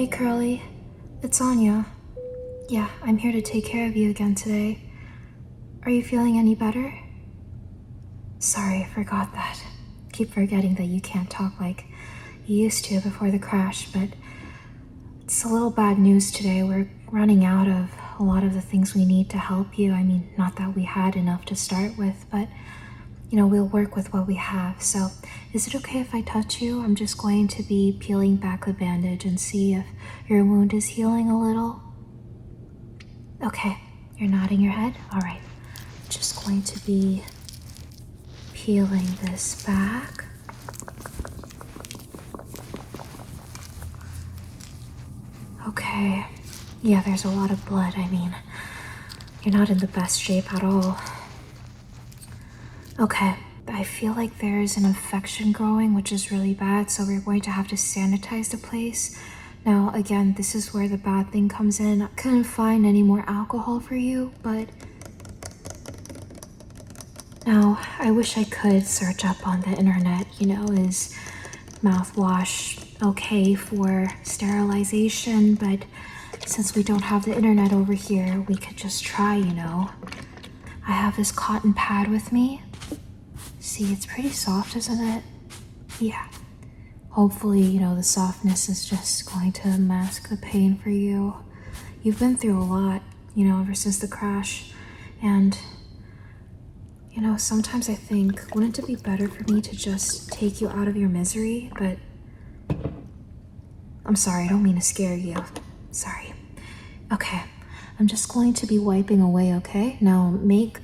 Hey Curly, it's Anya. Yeah, I'm here to take care of you again today. Are you feeling any better? Sorry, I forgot that. Keep forgetting that you can't talk like you used to before the crash, but it's a little bad news today. We're running out of a lot of the things we need to help you. I mean, not that we had enough to start with, but we'll work with what we have. So is it okay if I touch you? I'm just going to be peeling back the bandage and see if your wound is healing a little. Okay, you're nodding your head? All right, just going to be peeling this back. Okay, yeah, there's a lot of blood. I mean, you're not in the best shape at all. Okay, I feel like there's an infection growing, which is really bad, so we're going to have to sanitize the place. Now, again, this is where the bad thing comes in. I couldn't find any more alcohol for you, but now I wish I could search up on the internet, is mouthwash okay for sterilization, but since we don't have the internet over here, we could just try, I have this cotton pad with me. See, it's pretty soft, isn't it? Yeah. Hopefully, the softness is just going to mask the pain for you. You've been through a lot, ever since the crash. And, sometimes I think, wouldn't it be better for me to just take you out of your misery? But I'm sorry, I don't mean to scare you. Sorry. Okay, I'm just going to be wiping away, okay? Now make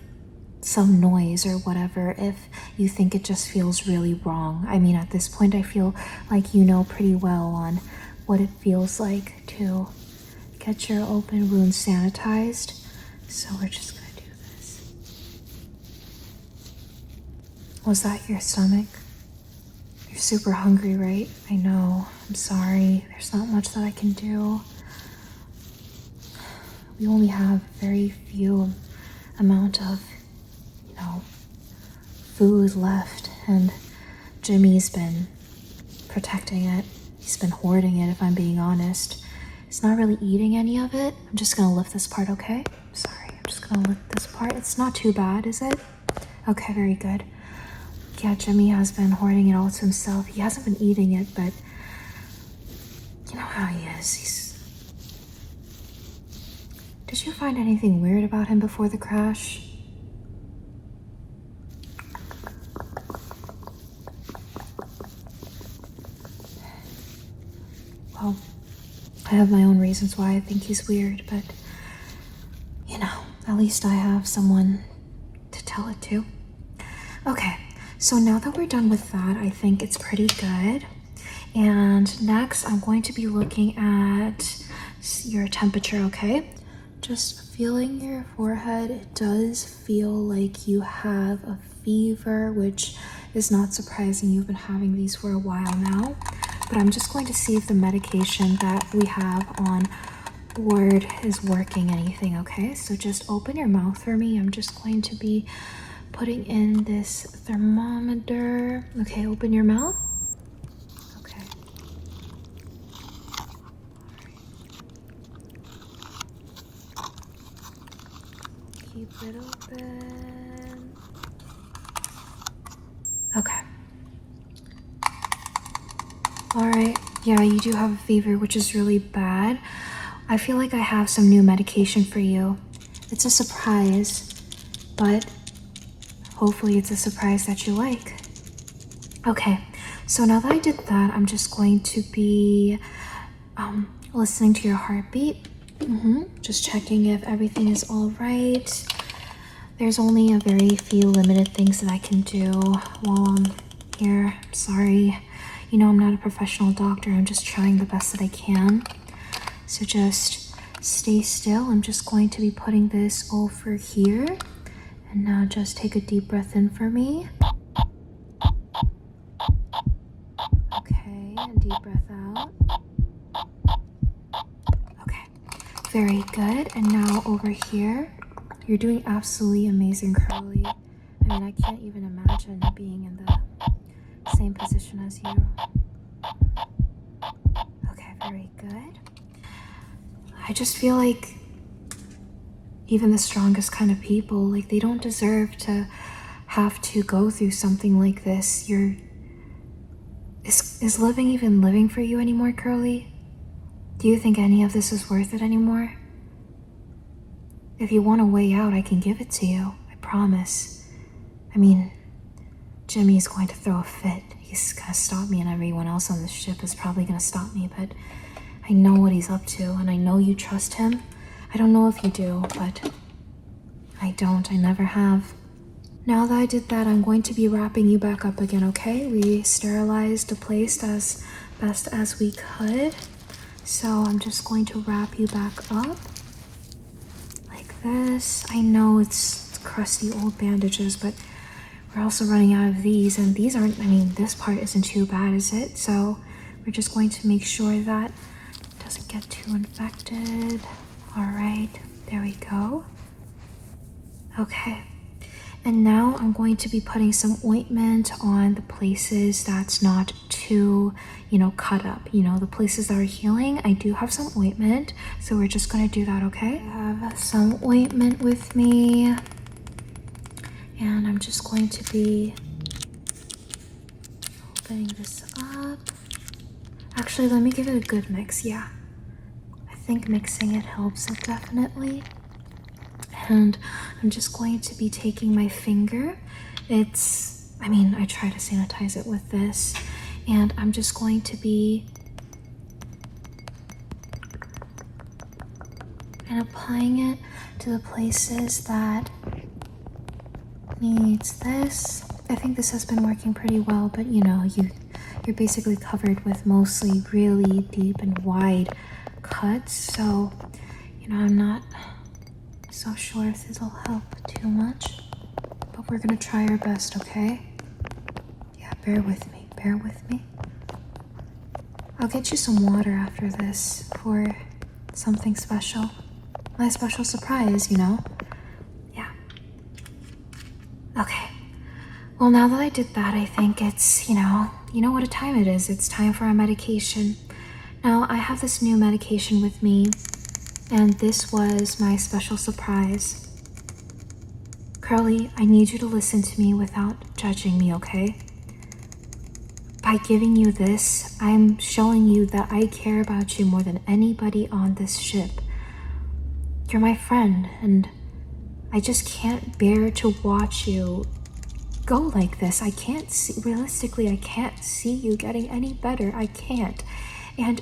some noise or whatever if you think it just feels really wrong. I mean, at this point, I feel like you know pretty well on what it feels like to get your open wound sanitized. So we're just gonna do this. Was that your stomach? You're super hungry, right? I know. I'm sorry. There's not much that I can do. We only have very few amount of food left, and Jimmy's been protecting it. He's been hoarding it, if I'm being honest. He's not really eating any of it. I'm just gonna lift this part, okay? Sorry, I'm just gonna lift this part. It's not too bad, is it? Okay, very good. Yeah, Jimmy has been hoarding it all to himself. He hasn't been eating it, but you know how he is. Did you find anything weird about him before the crash? Well, I have my own reasons why I think he's weird, but at least I have someone to tell it to. Okay, so now that we're done with that, I think it's pretty good. And next, I'm going to be looking at your temperature, okay? Just feeling your forehead, it does feel like you have a fever, which is not surprising. You've been having these for a while now. But I'm just going to see if the medication that we have on board is working anything, okay? So just open your mouth for me. I'm just going to be putting in this thermometer. Okay, open your mouth. Okay. Keep it open. Okay. All right, yeah, you do have a fever, which is really bad. I feel like I have some new medication for you. It's a surprise, but hopefully it's a surprise that you like. Okay, so now that I did that, I'm just going to be listening to your heartbeat. Just checking if everything is all right. There's only a very few limited things that I can do while I'm here. I'm sorry. I'm not a professional doctor. I'm just trying the best that I can. So just stay still. I'm just going to be putting this over here. And now just take a deep breath in for me. Okay, and deep breath out. Okay, very good. And now over here. You're doing absolutely amazing, Curly. I mean, I can't even imagine being in the same position as you. Okay, very good. I just feel like even the strongest kind of people, like, they don't deserve to have to go through something like this. Is living even living for you anymore, Curly? Do you think any of this is worth it anymore? If you want a way out, I can give it to you. I promise. I mean, Jimmy's going to throw a fit. He's gonna stop me, and everyone else on the ship is probably gonna stop me, but I know what he's up to, and I know you trust him. I don't know if you do, but I don't. I never have. Now that I did that, I'm going to be wrapping you back up again, okay? We sterilized the place as best as we could. So I'm just going to wrap you back up like this. I know it's crusty old bandages, but we're also running out of these, and these aren't, I mean, this part isn't too bad, is it? So we're just going to make sure that it doesn't get too infected. All right, there we go. Okay. And now I'm going to be putting some ointment on the places that's not too, cut up. The places that are healing, I do have some ointment. So we're just going to do that, okay? I have some ointment with me. And I'm just going to be opening this up. Actually, let me give it a good mix, yeah. I think mixing it helps it definitely. And I'm just going to be taking my finger. I try to sanitize it with this. And I'm just going to be applying it to the places that needs this. I think this has been working pretty well, but you're basically covered with mostly really deep and wide cuts. So, I'm not so sure if this will help too much, but we're gonna try our best, okay? Yeah, bear with me. I'll get you some water after this for something special. My special surprise, Yeah. Okay. Well, now that I did that, I think it's, you know what time it is. It's time for our medication. Now, I have this new medication with me, and this was my special surprise. Curly, I need you to listen to me without judging me, okay? By giving you this, I'm showing you that I care about you more than anybody on this ship. You're my friend, and I just can't bear to watch you go like this. I can't see, realistically, I can't see you getting any better. I can't. And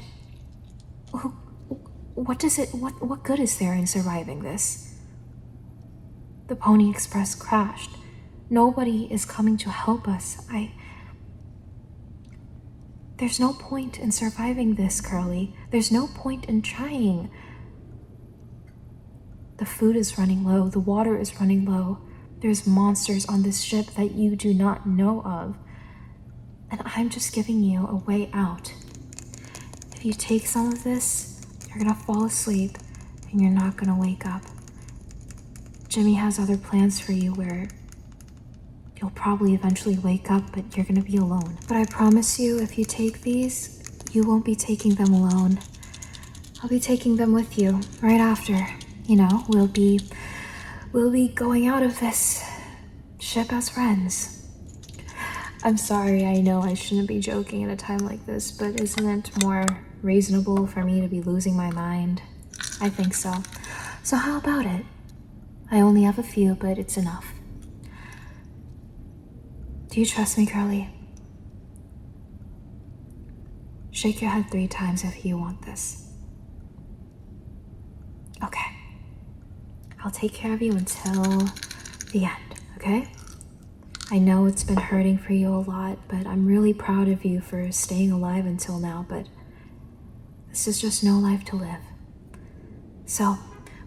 what good is there in surviving this? The Pony Express crashed. Nobody is coming to help us. There's no point in surviving this, Curly. There's no point in trying. The food is running low. The water is running low. There's monsters on this ship that you do not know of. And I'm just giving you a way out. If you take some of this, you're gonna fall asleep and you're not gonna wake up. Jimmy has other plans for you where you'll probably eventually wake up, but you're gonna be alone. But I promise you, if you take these, you won't be taking them alone. I'll be taking them with you right after. We'll be going out of this ship as friends. I'm sorry, I know I shouldn't be joking at a time like this, but isn't it more reasonable for me to be losing my mind? I think so. So how about it? I only have a few, but it's enough. Do you trust me, Curly? Shake your head 3 times if you want this. Okay. I'll take care of you until the end, okay? I know it's been hurting for you a lot, but I'm really proud of you for staying alive until now, but this is just no life to live. So,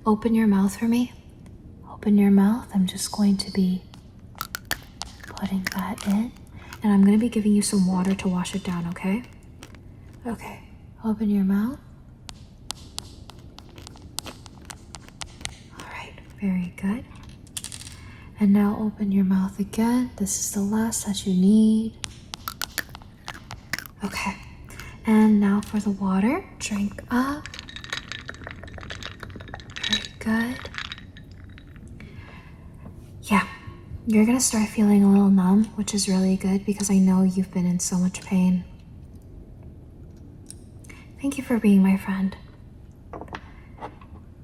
open your mouth for me. Open your mouth. I'm just going to be putting that in, and I'm going to be giving you some water to wash it down, okay? Okay, open your mouth. All right, very good. And now open your mouth again. This is the last that you need. Okay, and now for the water, drink up. good. Yeah, you're gonna start feeling a little numb, which is really good because I know you've been in so much pain. Thank you for being my friend.